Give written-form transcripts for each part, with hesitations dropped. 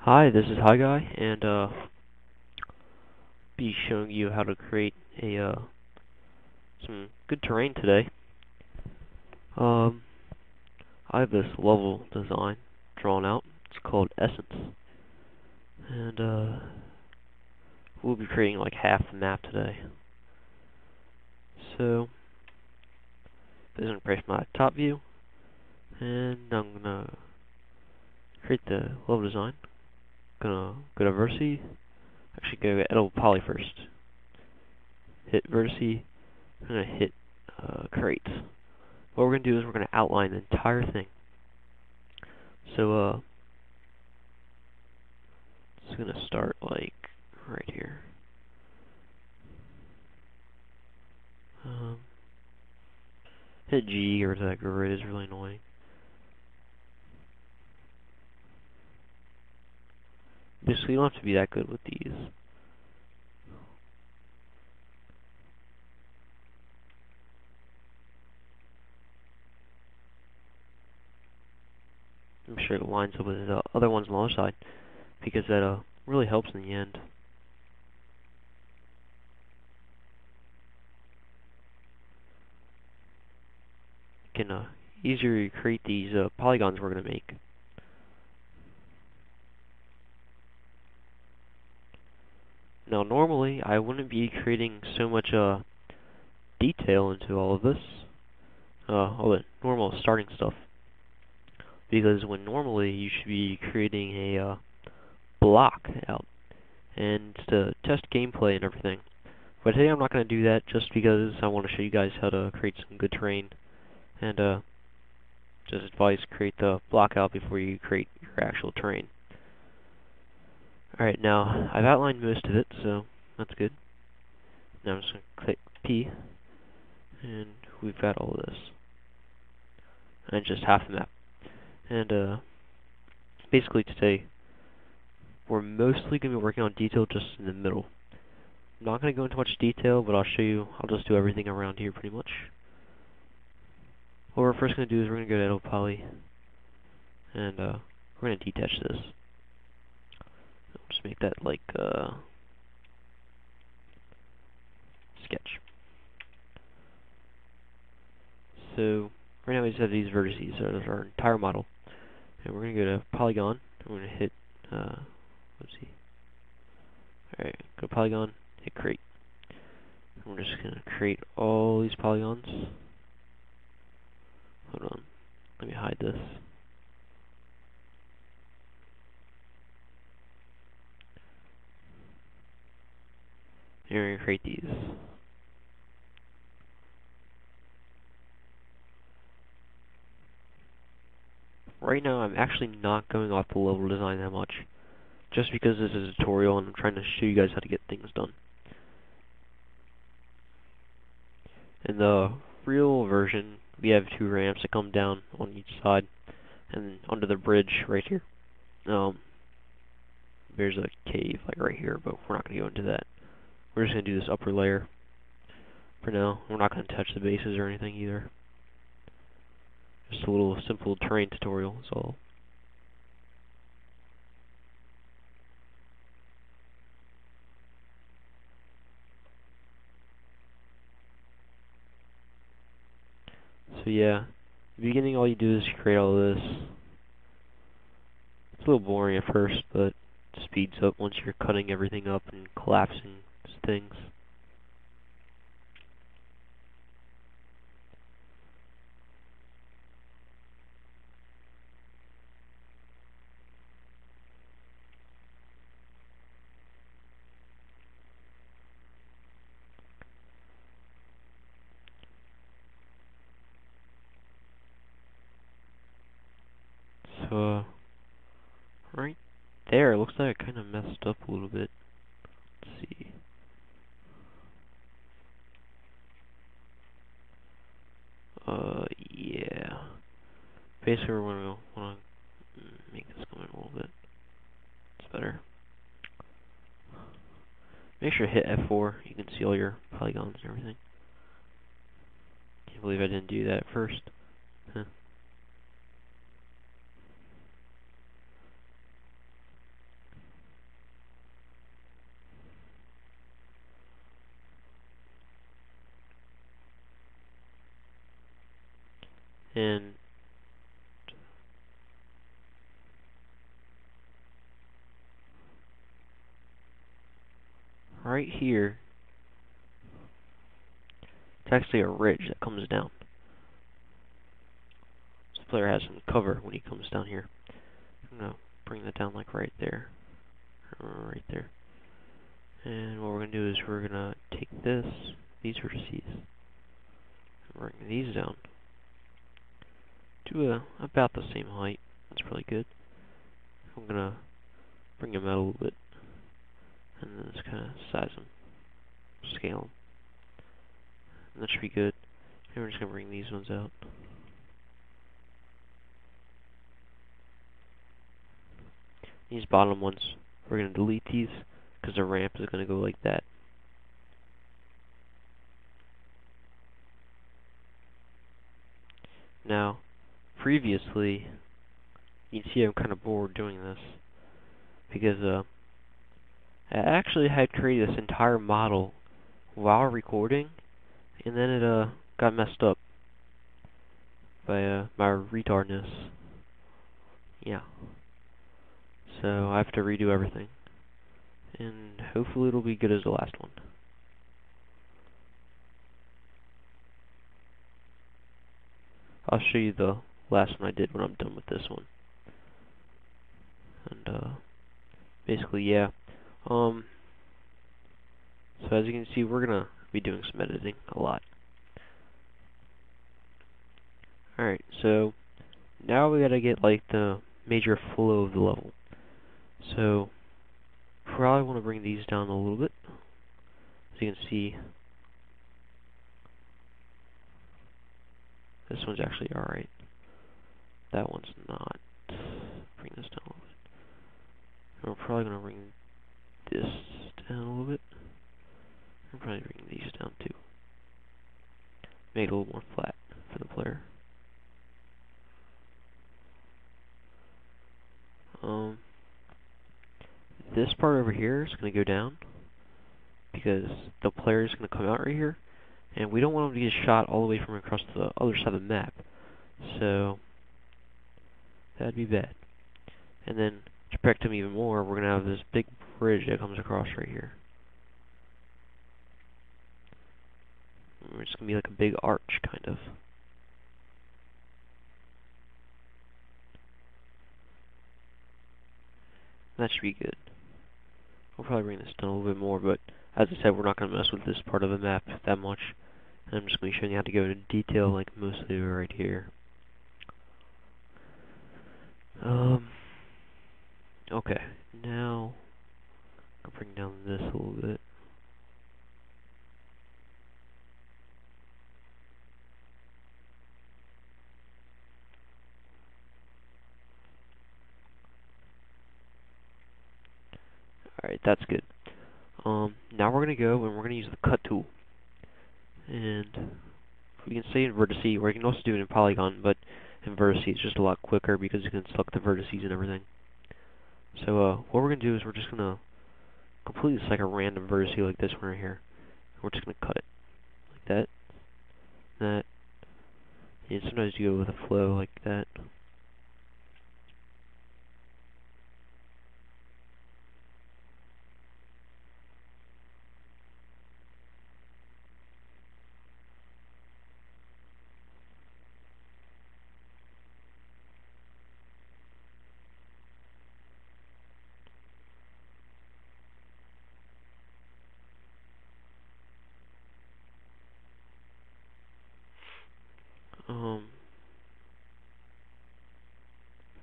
Hi, this is Higuy, and be showing you how to create a some good terrain today. Um, I have this level design drawn out. It's called Essence, and we'll be creating like half the map today. So, I'm gonna press my top view, and I'm gonna create the level design. Gonna go to vertice. Actually, go to editable poly first. Hit vertice. I'm gonna hit create. What we're going to do is we're going to outline the entire thing. So, it's going to start like right here. Hit G or that grid is really annoying. Basically, you don't have to be that good with these. I'm sure it lines up with the other ones on the other side, because that really helps in the end. You can easier create these polygons we're going to make. Now, normally, I wouldn't be creating so much detail into all of this, all the normal starting stuff, because when normally you should be creating a block out and to test gameplay and everything. But today I'm not going to do that just because I want to show you guys how to create some good terrain, and just advise create the block out before you create your actual terrain. Alright, now I've outlined most of it, so that's good. Now I'm just going to click P, and we've got all of this. And just half the map. And basically today, we're mostly going to be working on detail just in the middle. I'm not going to go into much detail, but I'll show you. I'll just do everything around here pretty much. What we're first going to do is we're going to go to editable poly, and we're going to detach this. I'll just make that like sketch. So right now we just have these vertices. That's our entire model, and we're going to go to polygon. And we're going to hit let's see. Alright, go to polygon, hit create. And we're just going to create all these polygons. Hold on, let me hide this. And we're going to create these. Right now I'm actually not going off the level design that much, just because this is a tutorial and I'm trying to show you guys how to get things done. In the real version, we have two ramps that come down on each side, and under the bridge right here, there's a cave like right here, but we're not going to go into that. We're just going to do this upper layer for now. We're not going to touch the bases or anything either. Just a little simple terrain tutorial is all. So yeah, in the beginning all you do is create all this. It's a little boring at first, but it speeds up once you're cutting everything up and collapsing things. So, right there, it looks like I kind of messed up a little bit. Let's see. Yeah. Basically, we're going to want to make this come in a little bit. It's better. Make sure to hit F4. You can see all your polygons and everything. Can't believe I didn't do that first. Huh. And right here, it's actually a ridge that comes down. So the player has some cover when he comes down here. I'm going to bring that down like right there. Right there. And what we're going to do is we're going to take these vertices, and bring these down to about the same height. That's really good. I'm going to bring them out a little bit, and then just kind of size them, scale them. And that should be good. And we're just going to bring these ones out. These bottom ones, we're going to delete these, because the ramp is going to go like that. Now, previously, you can see I'm kind of bored doing this, because I actually had created this entire model while recording, and then it got messed up by my retardness. Yeah. So I have to redo everything, and hopefully it'll be good as the last one. I'll show you the last one I did when I'm done with this one. And basically, yeah. So as you can see, we're gonna be doing some editing a lot. Alright, so now we gotta get like the major flow of the level. So probably want to bring these down a little bit. As you can see, this one's actually alright. That one's not. Bring this down a little bit. And we're probably going to bring this down a little bit. We're probably bring these down too. Make it a little more flat for the player. This part over here is going to go down because the player is going to come out right here, and we don't want him to get shot all the way from across the other side of the map. So that'd be bad. And then to protect him even more, we're going to have this big bridge that comes across right here. It's going to be like a big arch, kind of. That should be good. We'll probably bring this down a little bit more, but as I said, we're not going to mess with this part of the map that much. And I'm just going to be showing you how to go into detail, like mostly right here. Okay, now I'll bring down this a little bit. Alright, that's good. Now we're going to go and we're going to use the cut tool. And we can say in vertice, or you can also do it in polygon, but in vertice it's just a lot quicker because you can select the vertices and everything. So what we're going to do is we're just going to completely select a random vertice like this one right here. We're just going to cut it like that, that, and sometimes you go with a flow like that.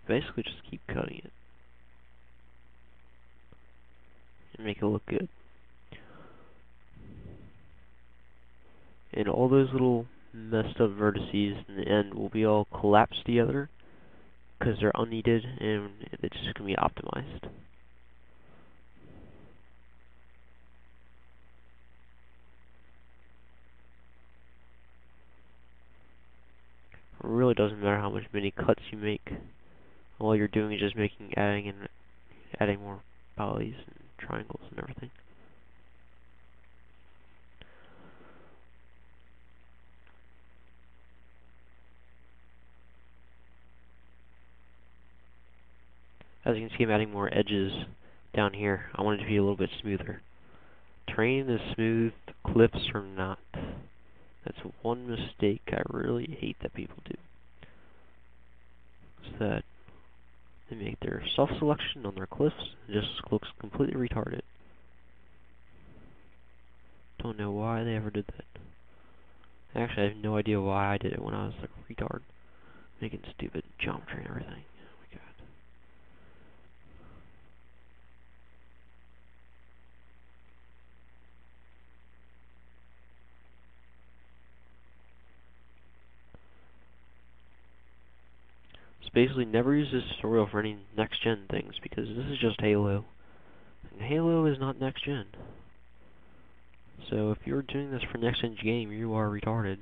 Basically just keep cutting it and make it look good. And all those little messed up vertices in the end will be all collapsed together because they're unneeded and it's just going to be optimized. It really doesn't matter how much many cuts you make. All you're doing is just adding more polys and triangles and everything. As you can see, I'm adding more edges down here. I want it to be a little bit smoother. Terrain is smooth, cliffs are not. That's one mistake I really hate that people do. Is that they make their self-selection on their cliffs, it just looks completely retarded. Don't know why they ever did that. Actually, I have no idea why I did it when I was like a retard. Making stupid geometry and everything. Oh my god. So basically, never use this tutorial for any next-gen things, because this is just Halo. And Halo is not next-gen. So if you're doing this for next-gen game, you are retarded.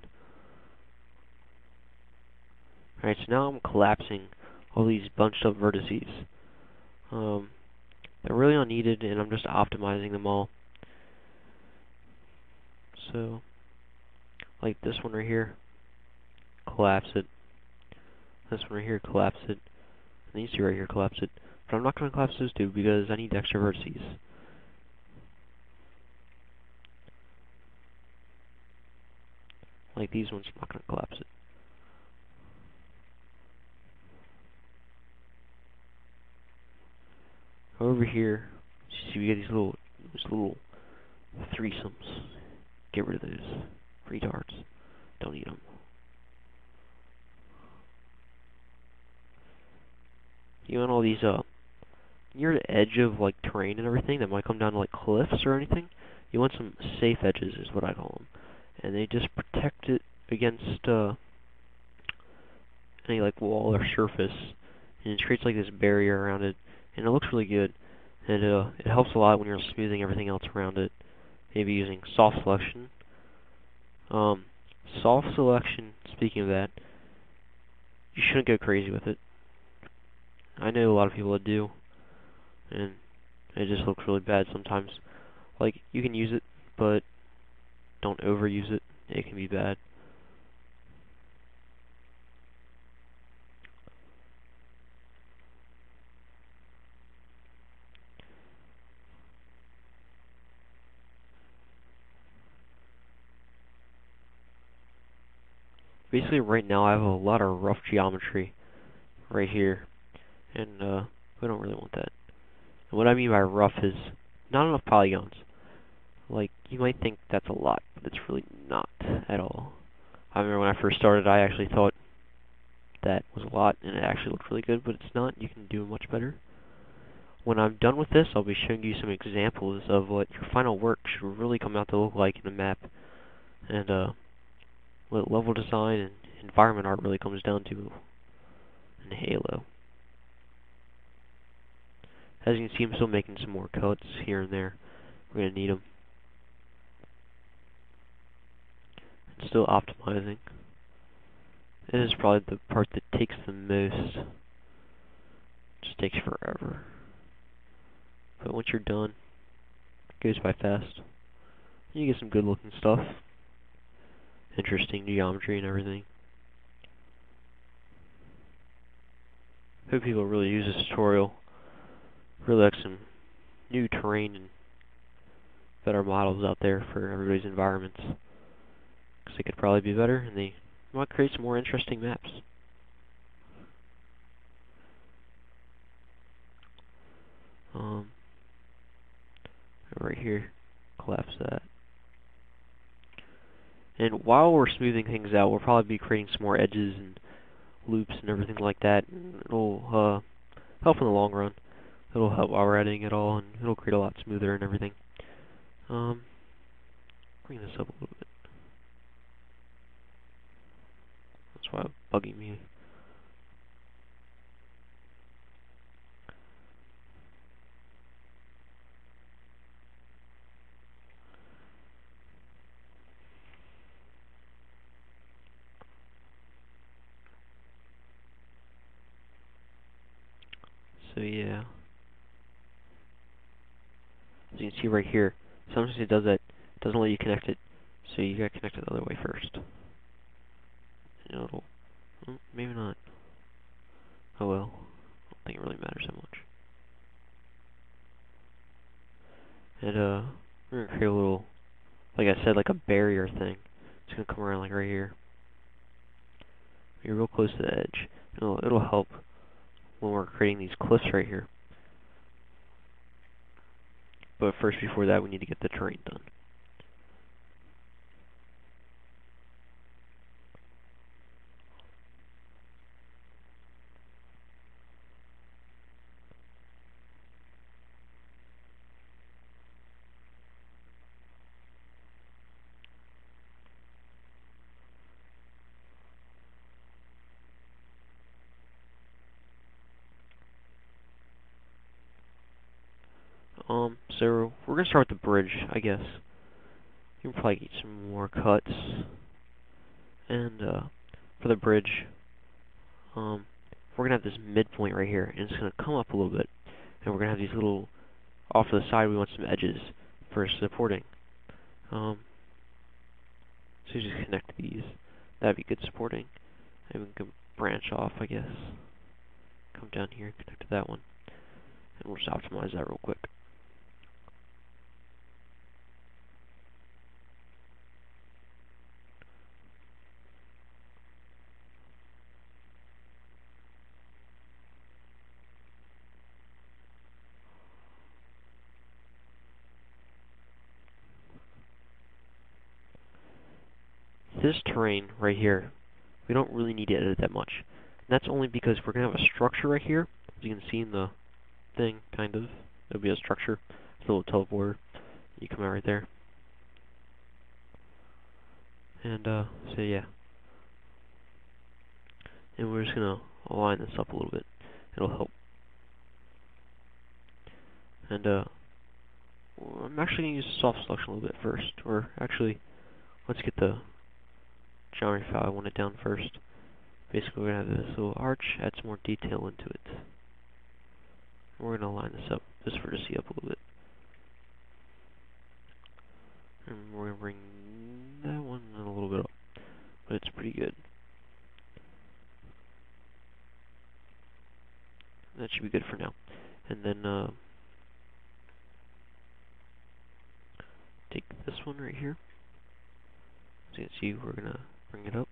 Alright, so now I'm collapsing all these bunched up vertices. They're really unneeded, and I'm just optimizing them all. So, like this one right here, collapse it. This one right here, collapse it. And these two right here, collapse it. But I'm not going to collapse those two because I need extra vertices. Like these ones, I'm not going to collapse it. Over here, you see we get these little threesomes. Get rid of those retards. Don't need them. You want all these near the edge of like terrain and everything that might come down to like cliffs or anything. You want some safe edges, is what I call them, and they just protect it against any like wall or surface, and it creates like this barrier around it, and it looks really good. And it helps a lot when you're smoothing everything else around it. Maybe using soft selection. Soft selection, speaking of that, you shouldn't go crazy with it. I know a lot of people that do, and it just looks really bad sometimes. Like, you can use it, but don't overuse it. It can be bad. Basically, right now I have a lot of rough geometry right here, and we don't really want that. And what I mean by rough is not enough polygons. Like, you might think that's a lot, but it's really not at all. I remember when I first started, I actually thought that was a lot, and it actually looked really good, but it's not. You can do much better. When I'm done with this, I'll be showing you some examples of what your final work should really come out to look like in a map, and what level design and environment art really comes down to in Halo. As you can see, I'm still making some more cuts here and there. We're going to need them. And still optimizing. This is probably the part that takes the most. Just takes forever. But once you're done, it goes by fast. You get some good looking stuff. Interesting geometry and everything. Hope people really use this tutorial. Really like some new terrain and better models out there for everybody's environments. Because they could probably be better, and they might create some more interesting maps. Right here, collapse that. And while we're smoothing things out, we'll probably be creating some more edges and loops and everything like that. And it'll help in the long run. It'll help while we're editing it all, and it'll create a lot smoother and everything. Bring this up a little bit. That's why it's bugging me. So yeah. As you can see right here, sometimes it does that. It doesn't let you connect it, so you gotta connect it the other way first. And it'll, maybe not. Oh well. I don't think it really matters that much. And we're gonna create a little, like I said, like a barrier thing. It's gonna come around like right here. You're real close to the edge. It'll help when we're creating these cliffs right here. But first, before that, we need to get the terrain done. So we're gonna start with the bridge, I guess. You can probably get some more cuts. And for the bridge, we're gonna have this midpoint right here, and it's gonna come up a little bit. And we're gonna have these little, off to the side, we want some edges for supporting. So you just connect these. That'd be good supporting. And we can branch off, I guess. Come down here and connect to that one. And we'll just optimize that real quick. This terrain right here, we don't really need to edit that much. And that's only because we're going to have a structure right here. As you can see in the thing, kind of. There'll be a structure. It's a little teleporter. You come out right there. And, so yeah. And we're just going to align this up a little bit. It'll help. And, I'm actually going to use soft selection a little bit first. Or, actually, let's get the geometry file I want it down first. Basically, we're going to have this little arch, add some more detail into it. And we're going to line this up, just for to see up a little bit. And we're going to bring that one a little bit up, but it's pretty good. That should be good for now. And then, take this one right here. As you can see, we're going to bring it up.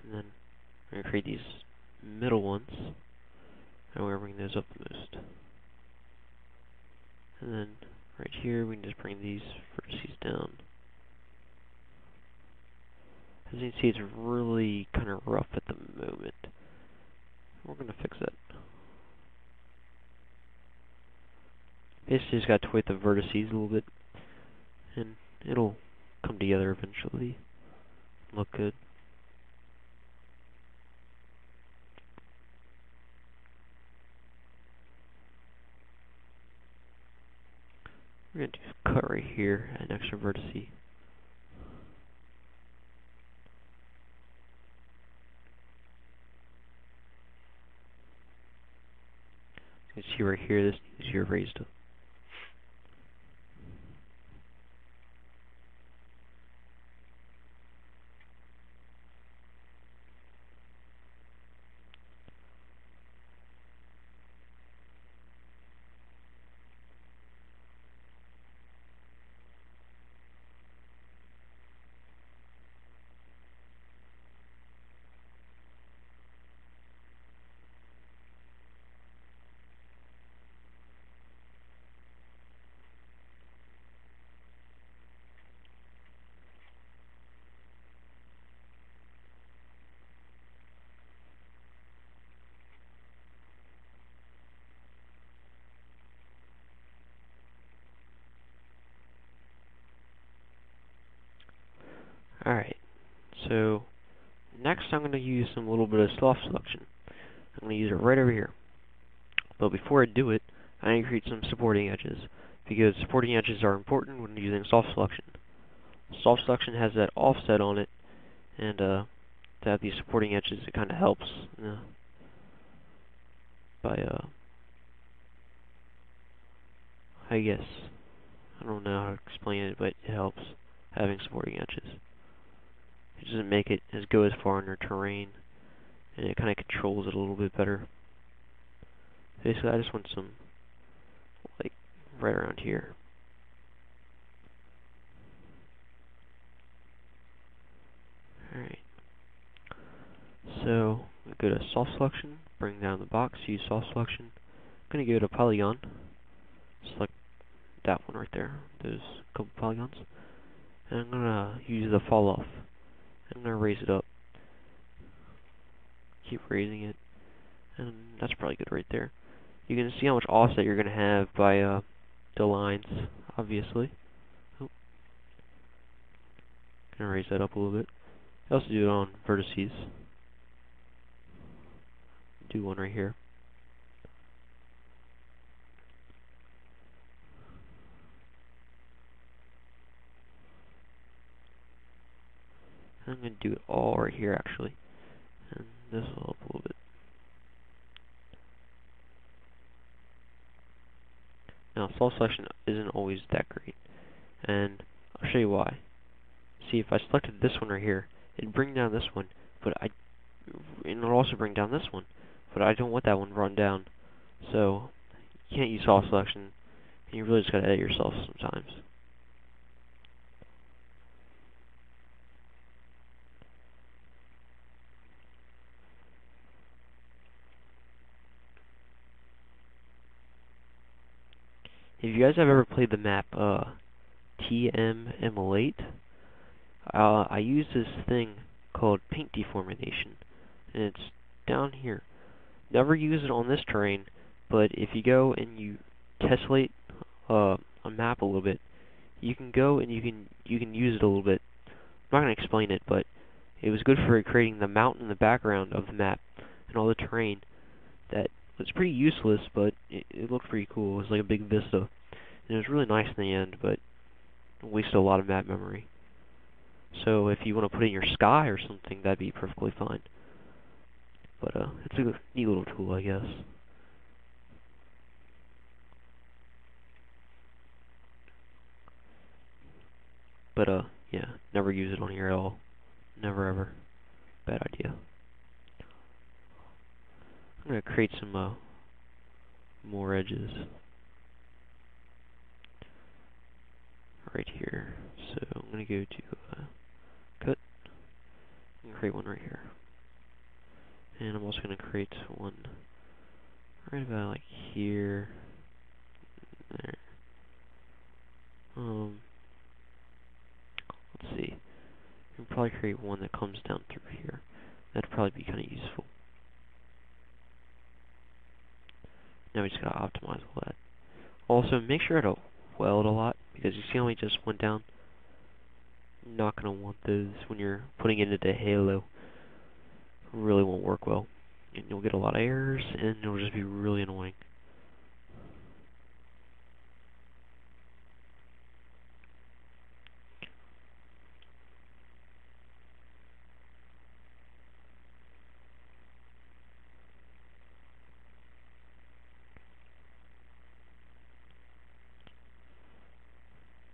And then we're going to create these middle ones. And we're going to bring those up the most. And then right here, we can just bring these vertices down. As you can see, it's really kind of rough at the moment. We're going to fix that. Basically, just got to tweak the vertices a little bit. And it'll come together eventually. Look good. We're going to do a cut right here, an extra vertice. You can see right here, this is your raised up. Alright, so next I'm going to use some little bit of soft selection. I'm going to use it right over here. But before I do it, I need to create some supporting edges, because supporting edges are important when using soft selection. Soft selection has that offset on it, and to have these supporting edges, it kind of helps by, I guess, I don't know how to explain it, but it helps having supporting edges. It doesn't make it go as far in your terrain, and it kind of controls it a little bit better. Basically, I just want some like right around here. Alright. So, go to soft selection, bring down the box, use soft selection. I'm going to go to polygon, select that one right there, those couple polygons. And I'm going to use the fall off. I'm going to raise it up. Keep raising it. And that's probably good right there. You can see how much offset you're going to have by the lines, obviously. Oh. Going to raise that up a little bit. I also do it on vertices. Do one right here. I'm going to do it all right here, actually. And this will help a little bit. Now, soft selection isn't always that great. And I'll show you why. See, if I selected this one right here, it'd bring down this one, and it'll also bring down this one. But I don't want that one run down. So, you can't use soft selection, and you really just gotta edit yourself sometimes. If you guys have ever played the map TMM8, I use this thing called paint deformation, and it's down here. Never use it on this terrain, but if you go and you tessellate a map a little bit, you can go and you can use it a little bit. I'm not going to explain it, but it was good for creating the mountain in the background of the map and all the terrain. That was pretty useless, but it looked pretty cool. It was like a big vista, and it was really nice in the end, but it wasted a lot of map memory. So if you want to put it in your sky or something, that'd be perfectly fine. But it's a neat little tool, I guess. But yeah, never use it on here at all. Never ever. Bad idea. I'm gonna create some more edges right here. So I'm gonna go to cut and create one right here. And I'm also going to create one right about like here. There. Let's see. We can probably create one that comes down through here. That'd probably be kind of useful. Now we just got to optimize all that. Also, make sure to weld a lot, because you see how we just went down? You're not going to want those when you're putting it into Halo. Really won't work well, and you'll get a lot of errors, and it'll just be really annoying.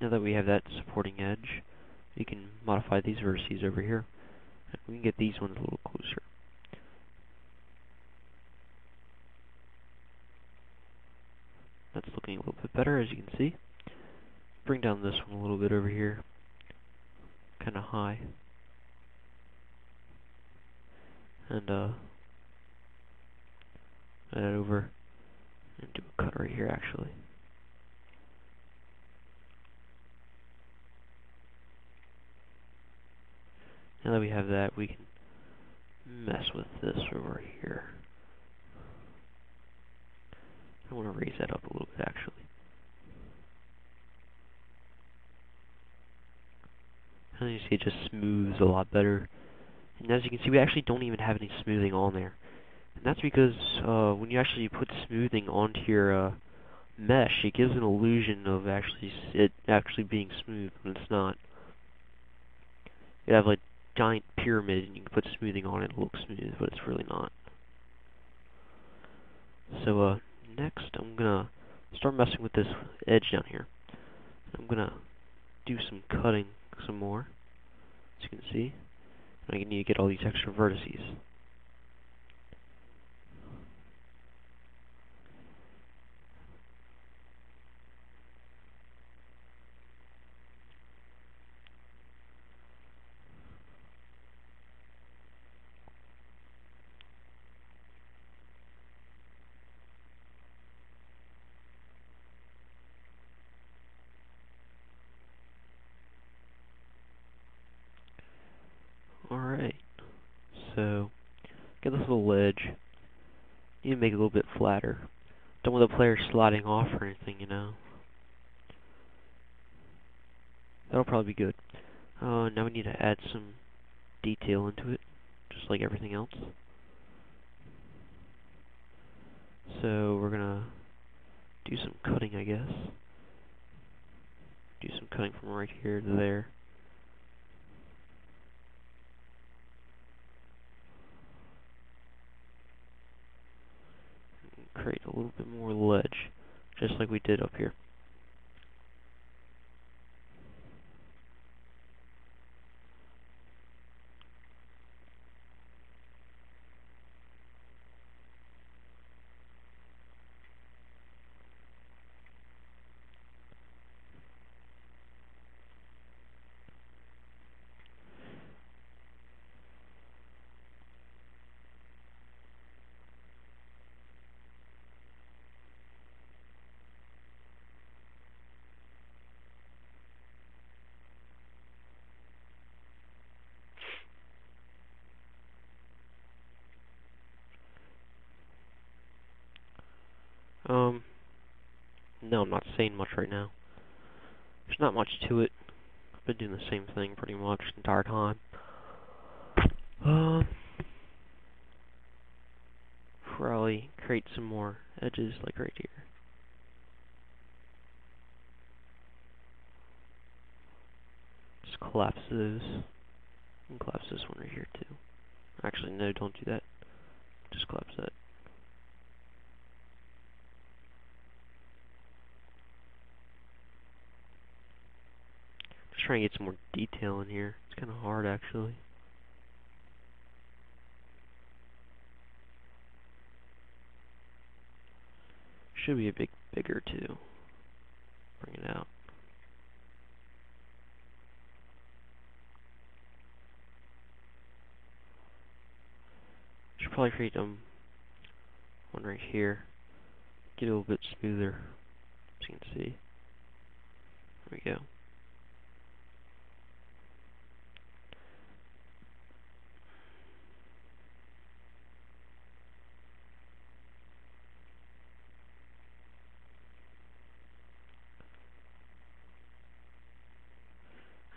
Now that we have that supporting edge, we can modify these vertices over here, and we can get these ones a little closer. That's looking a little bit better, as you can see. Bring down this one a little bit over here, kind of high, and add it over, and do a cut right here, actually. Now that we have that, we can mess with this over here. I want to raise that up a little bit, actually. And you see it just smooths a lot better. And as you can see, we actually don't even have any smoothing on there. And that's because when you actually put smoothing onto your mesh, it gives an illusion of it actually being smooth when it's not. You have like giant pyramid and you can put smoothing on it, it'll look smooth, but it's really not. So next I'm gonna start messing with this edge down here. I'm gonna do some cutting some more, as you can see. And I need to get all these extra vertices. So, get this little ledge. You need to make it a little bit flatter. Don't want the player sliding off or anything, you know. That'll probably be good. Now we need to add some detail into it, just like everything else. So we're gonna do some cutting, I guess. Do some cutting from right here to there. And create a little bit more ledge, just like we did up here. No, I'm not saying much right now. There's not much to it. I've been doing the same thing pretty much the entire time. Probably create some more edges, like right here. Just collapse those. And collapse this one right here too. Actually, no, don't do that. Just collapse that. Just trying to get some more detail in here. It's kind of hard, actually. Should be a bit bigger too. Bring it out. Should probably create one right here. Get it a little bit smoother, as you can see. There we go.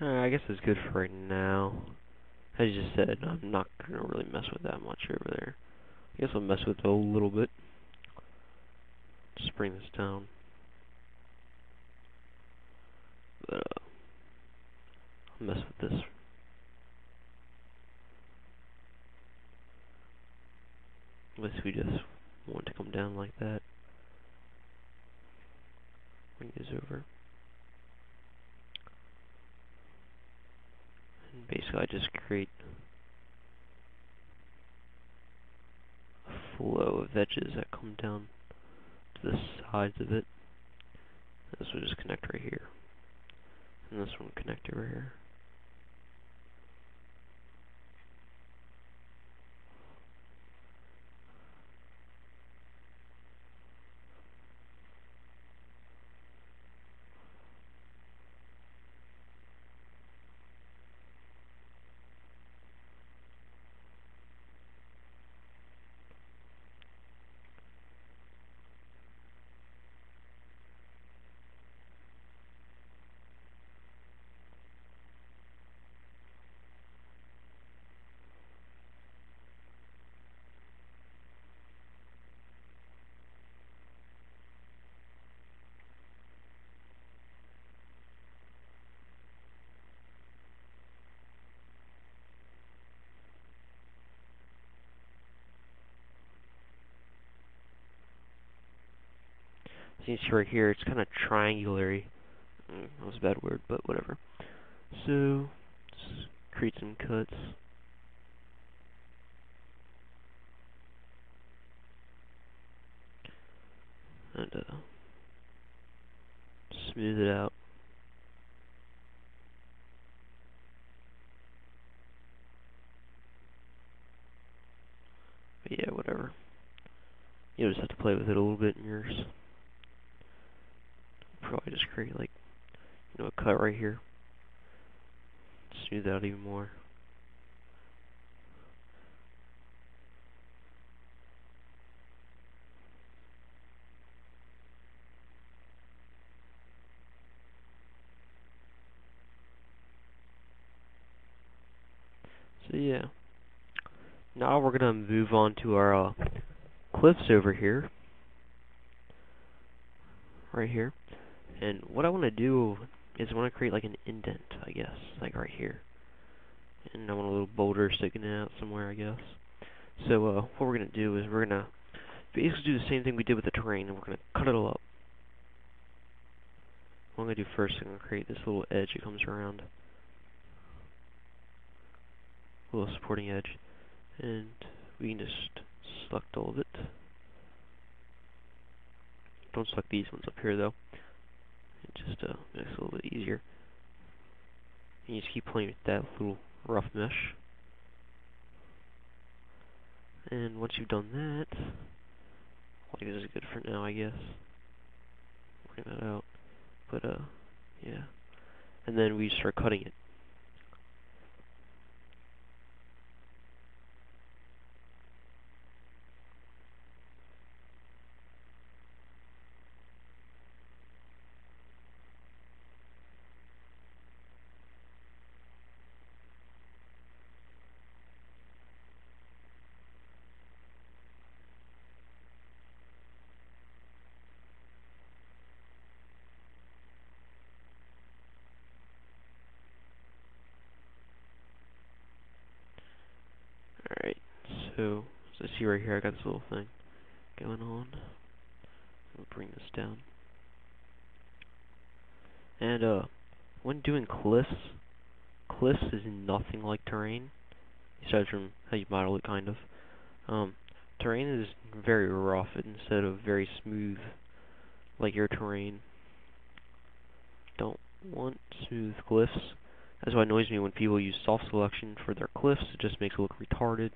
I guess it's good for right now. As you just said, I'm not going to really mess with that much over there. I guess I'll mess with it a little bit. Just bring this down. But, I'll mess with this. Unless we just want it to come down like that. Bring this over. And basically I just create a flow of edges that come down to the sides of it. This will just connect right here. And this one will connect over here. So you see right here, it's kind of triangular. That was a bad word, but whatever. So, just create some cuts. And smooth it out. But yeah, whatever. You'll just have to play with it a little bit in yours. Probably just create like, a cut right here. Smooth out even more. So yeah. Now we're gonna move on to our cliffs over here. Right here. And what I want to do is I want to create like an indent, I guess. Like right here. And I want a little boulder sticking out somewhere, I guess. So what we're going to do is we're going to basically do the same thing we did with the terrain, and we're going to cut it all up. What I'm going to do first, I'm going to create this little edge that comes around. A little supporting edge. And we can just select all of it. Don't select these ones up here, though. It just makes it a little bit easier. And you just keep playing with that little rough mesh. And once you've done that, like this is good for now, I guess. Bring that out. But yeah. And then we start cutting it. Alright, so see right here, I got this little thing going on. We'll bring this down. And when doing cliffs is nothing like terrain, besides from how you model it, kind of. Terrain is very rough instead of very smooth, like your terrain. Don't want smooth cliffs. That's why it annoys me when people use soft selection for their cliffs. It just makes it look retarded.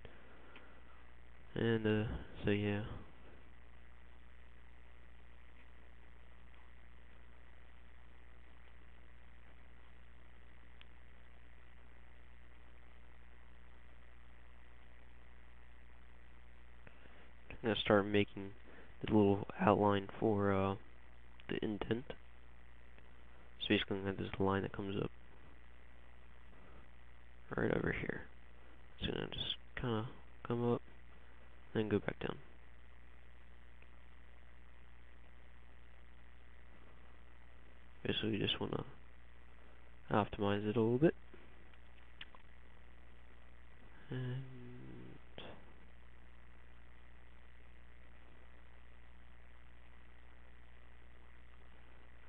And so yeah. I'm gonna start making the little outline for the indent. So basically, I'm gonna have this line that comes up right over here. It's gonna just kind of come up, then go back down. Basically, you just want to optimize it a little bit. And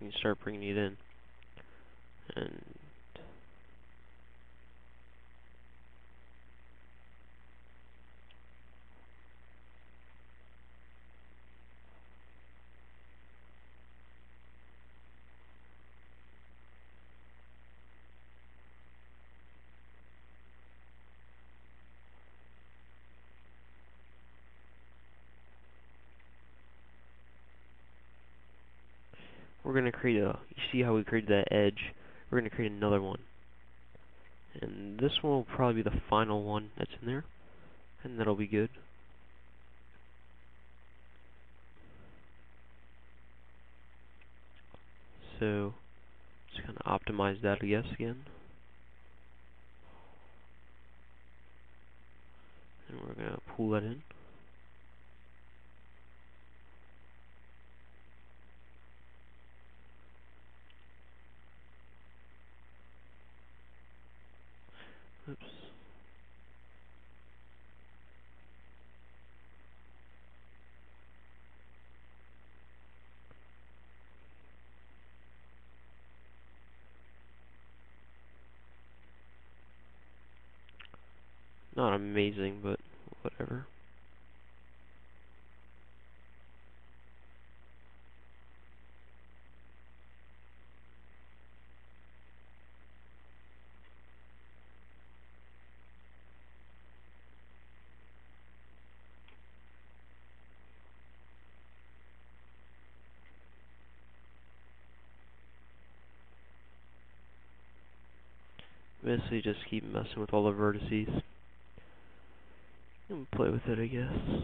you can start bringing it in. And we're going to create you see how we created that edge? We're going to create another one. And this one will probably be the final one that's in there. And that'll be good. So, just kind of optimize that, I guess, again. And we're going to pull that in. Oops. Not amazing, but whatever. Basically, just keep messing with all the vertices. And play with it, I guess.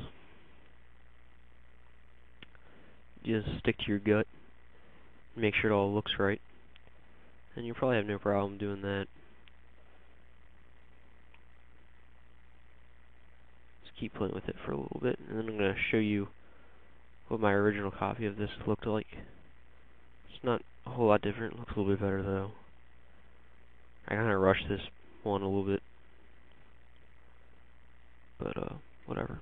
Just stick to your gut. Make sure it all looks right. And you'll probably have no problem doing that. keep playing with it for a little bit, and then I'm going to show you what my original copy of this looked like. It's not a whole lot different. It looks a little bit better, though. I kind of rushed this one a little bit, but, whatever.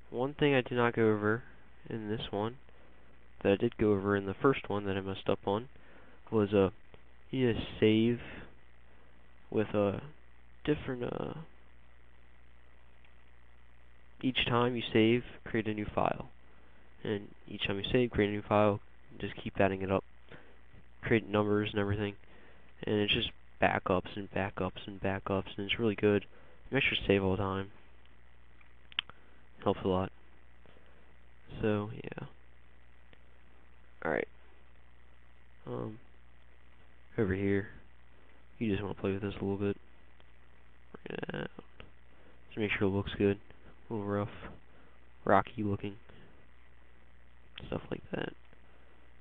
One thing I did not go over in this one, that I did go over in the first one that I messed up on, was, you need to save with a different, each time you save, create a new file. And each time you save, create a new file, just keep adding it up. Create numbers and everything. And it's just backups and backups and backups, and it's really good. Make sure to save all the time. Helps a lot. So, yeah. Alright. Over here, you just want to play with this a little bit. Bring it out. Just make sure it looks good. A little rough. Rocky looking. Stuff like that.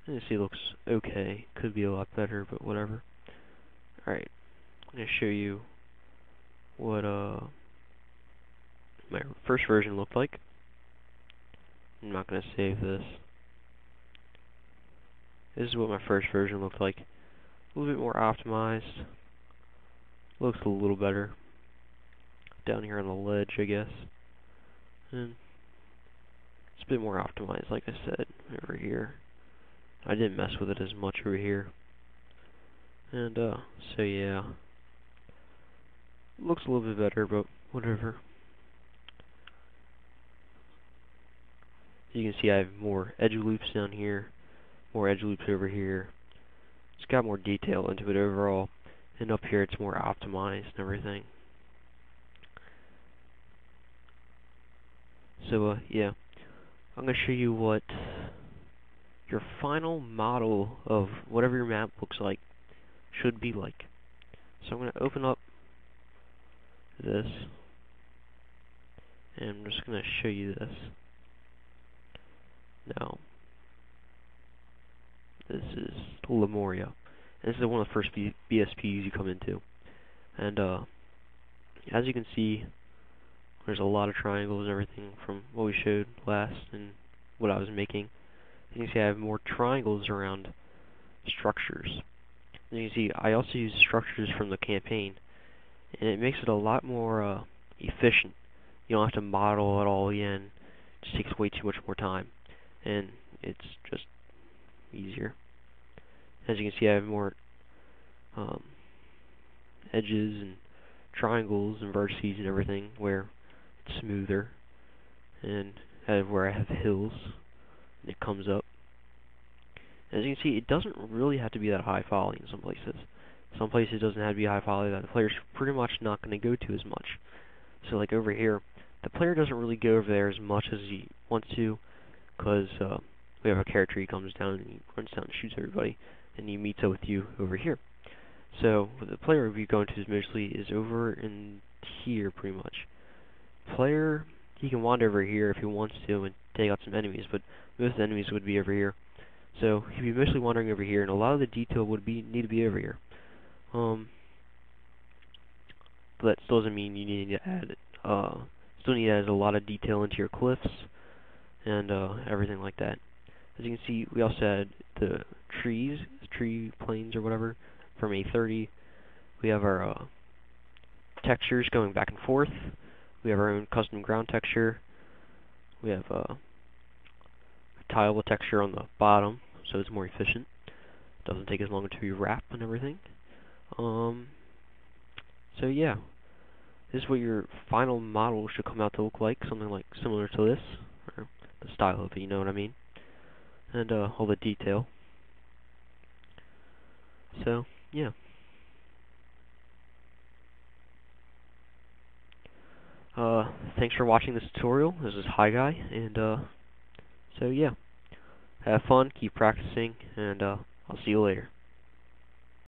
And you see it looks okay. Could be a lot better, but whatever. Alright. I'm going to show you what my first version looked like. I'm not going to save this. This is what my first version looked like. A little bit more optimized. Looks a little better. Down here on the ledge, I guess. And it's a bit more optimized, like I said, over here. I didn't mess with it as much over here. And, so yeah. Looks a little bit better, but whatever. You can see I have more edge loops down here, more edge loops over here. It's got more detail into it overall, and up here it's more optimized and everything. So, yeah. I'm going to show you what your final model of whatever your map looks like should be like. So I'm going to open up this, and I'm just going to show you this. Now, this is Lemuria. This is one of the first BSPs you come into. And, as you can see, there's a lot of triangles and everything from what we showed last and what I was making. You can see I have more triangles around structures. And you can see I also use structures from the campaign, and it makes it a lot more efficient. You don't have to model it all again. It just takes way too much more time, and it's just easier. As you can see, I have more edges and triangles and vertices and everything where it's smoother, and where I have hills and it comes up. As you can see, it doesn't really have to be that high poly in some places. Some places it doesn't have to be high poly that the player's pretty much not going to go to as much. So like over here, the player doesn't really go over there as much as he wants to, because we have a character, he comes down and he runs down and shoots everybody, and he meets up with you over here. So what the player would be going to is mostly is over in here pretty much. Player, he can wander over here if he wants to and take out some enemies, but most of the enemies would be over here. So he'd be mostly wandering over here, and a lot of the detail would need to be over here. But that still doesn't mean you need to add still need to add a lot of detail into your cliffs and everything like that. As you can see, we also had the tree planes or whatever from A30. We have our textures going back and forth. We have our own custom ground texture. We have a tileable texture on the bottom, so it's more efficient. It doesn't take as long to wrap and everything. So yeah, this is what your final model should come out to look like, something like similar to this, or the style of it, you know what I mean, and all the detail. So yeah. Thanks for watching this tutorial. This is Higuy, and so yeah, have fun, keep practicing, and I'll see you later.